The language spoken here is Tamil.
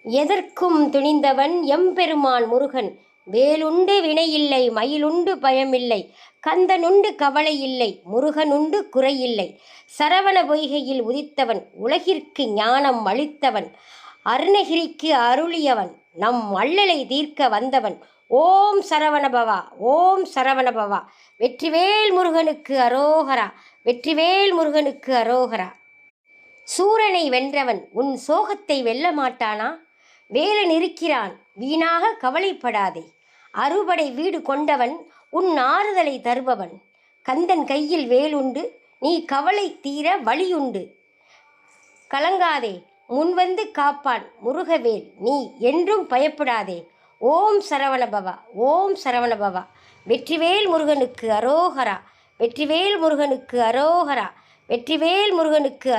எதற்கும் துணிந்தவன் எம்பெருமான் முருகன். வேலுண்டு வினையில்லை, மயிலுண்டு பயமில்லை, கந்தனுண்டு கவலையில்லை, முருகனுண்டு குறையில்லை. சரவண பொய்கையில் உதித்தவன், உலகிற்கு ஞானம் அளித்தவன், அருணகிரிக்கு அருளியவன், நம் வள்ளலை தீர்க்க வந்தவன். ஓம் சரவணபவா, ஓம் சரவணபவா. வெற்றிவேல் முருகனுக்கு அரோகரா, வெற்றிவேல் முருகனுக்கு அரோகரா. சூரனை வென்றவன் உன் சோகத்தை வெல்ல மாட்டானா? வேலன் இருக்கிறான், வீணாக கவலைப்படாதே. அறுபடை வீடு கொண்டவன், உன் ஆறுதலை தருபவன். கந்தன் கையில் வேலுண்டு, நீ கவலை தீர வழியுண்டு. கலங்காதே, முன்வந்து காப்பான் முருகவேல், நீ என்றும் பயப்படாதே. ஓம் சரவணபவா, ஓம் சரவணபவா. வெற்றிவேல் முருகனுக்கு அரோகரா, வெற்றிவேல் முருகனுக்கு அரோகரா, வெற்றிவேல் முருகனுக்கு